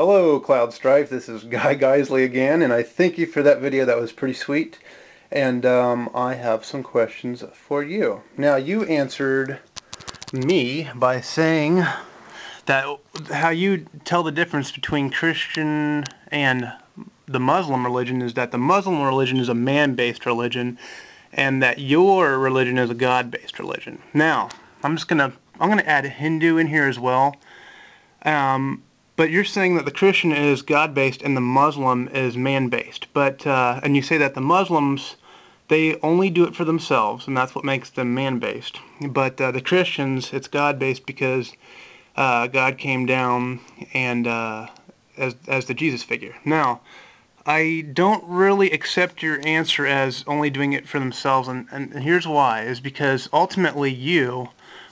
Hello, Cloud Strife. This is Guy Geisley again, and I thank you for that video. That was pretty sweet. And I have some questions for you. Now, you answered me by saying that how you tell the difference between Christian and the Muslim religion is that the Muslim religion is a man-based religion, and that your religion is a God-based religion. Now, I'm gonna add Hindu in here as well. But you're saying that the Christian is God-based and the Muslim is man-based. But and you say that the Muslims, they only do it for themselves, and that's what makes them man-based. But the Christians, it's God-based because God came down and as the Jesus figure. Now, I don't really accept your answer as only doing it for themselves, and here's why: is because ultimately you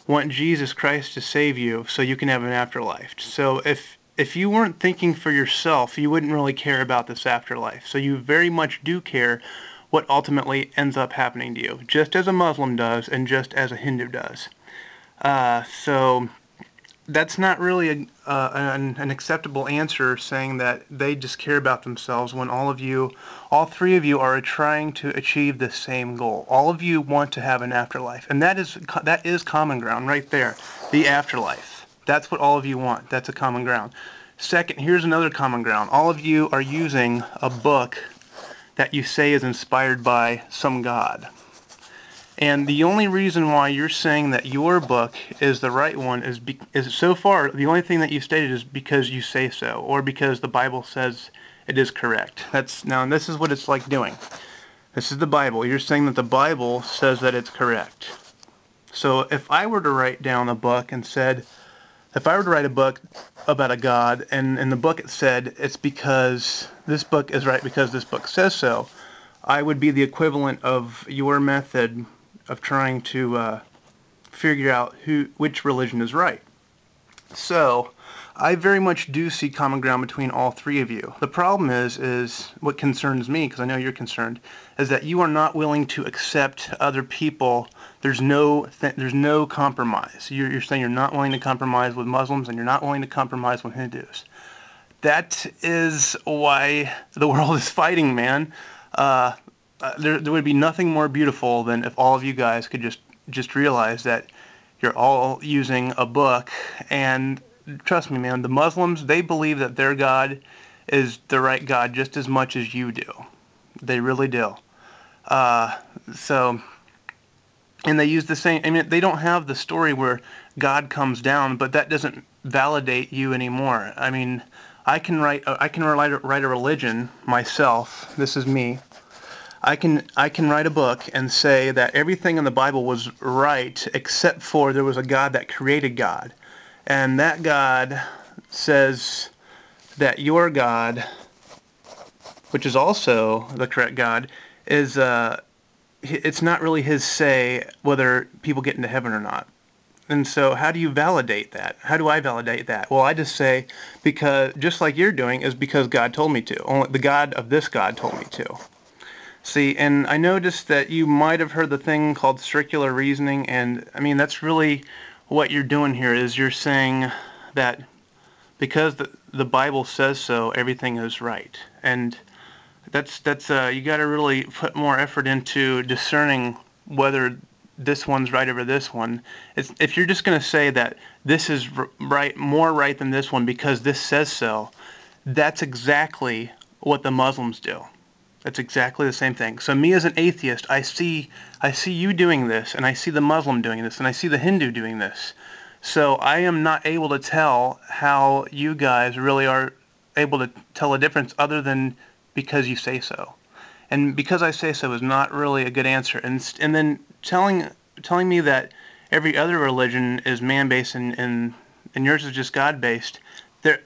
want Jesus Christ to save you so you can have an afterlife. So if you weren't thinking for yourself, you wouldn't really care about this afterlife. So you very much do care what ultimately ends up happening to you, just as a Muslim does and just as a Hindu does. So that's not really an acceptable answer, saying that they just care about themselves when all three of you are trying to achieve the same goal. All of you want to have an afterlife, and that is common ground right there, the afterlife. That's what all of you want. That's a common ground. Second, here's another common ground. All of you are using a book that you say is inspired by some god. And the only reason why you're saying that your book is the right one is so far the only thing that you stated is because you say so, or because the Bible says it is correct. Now this is what it's like doing. This is the Bible. You're saying that the Bible says that it's correct. So if I were to write down a book and said, if I were to write a book about a god, and in the book it said it's because this book is right because this book says so, I would be the equivalent of your method of trying to figure out which religion is right. So I very much do see common ground between all three of you. The problem is what concerns me, because I know you're concerned, is that you are not willing to accept other people. There's no compromise. You're saying you're not willing to compromise with Muslims, and you're not willing to compromise with Hindus. That is why the world is fighting, man. There would be nothing more beautiful than if all of you guys could just realize that you're all using a book. And trust me, man, the Muslims, they believe that their God is the right God just as much as you do. They really do. And they use the same, I mean, they don't have the story where God comes down, but that doesn't validate you anymore. I mean, I can write a religion myself. This is me. I can write a book and say that everything in the Bible was right except for there was a God that created God. And that God says that your God, which is also the correct God, is it's not really his say whether people get into heaven or not. And so how do you validate that? How do I validate that? Well, I just say, because just like you're doing, is because God told me to. Only the God of this God told me to. See, and I noticed that you might have heard the thing called circular reasoning, and I mean, that's really what you're doing here, is you're saying that because the Bible says so, everything is right. And that's you got to really put more effort into discerning whether this one's right over this one. If you're just going to say that this is right, more right than this one because this says so, that's exactly what the Muslims do. That's exactly the same thing. So me as an atheist, I see you doing this, and I see the Muslim doing this, and I see the Hindu doing this. So I am not able to tell how you guys really are able to tell a difference other than because you say so. And because I say so is not really a good answer. And then telling me that every other religion is man-based and yours is just God-based,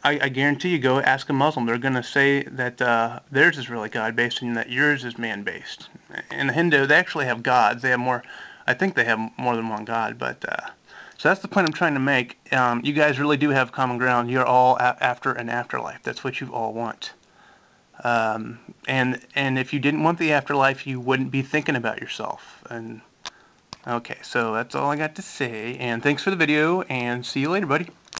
I guarantee you, go ask a Muslim. They're going to say that theirs is really God-based and that yours is man-based. And the Hindu, they actually have gods. They have more. I think they have more than one god. But so that's the point I'm trying to make. You guys really do have common ground. You're all after an afterlife. That's what you all want. And if you didn't want the afterlife, you wouldn't be thinking about yourself. And okay, so that's all I got to say. And thanks for the video. And see you later, buddy.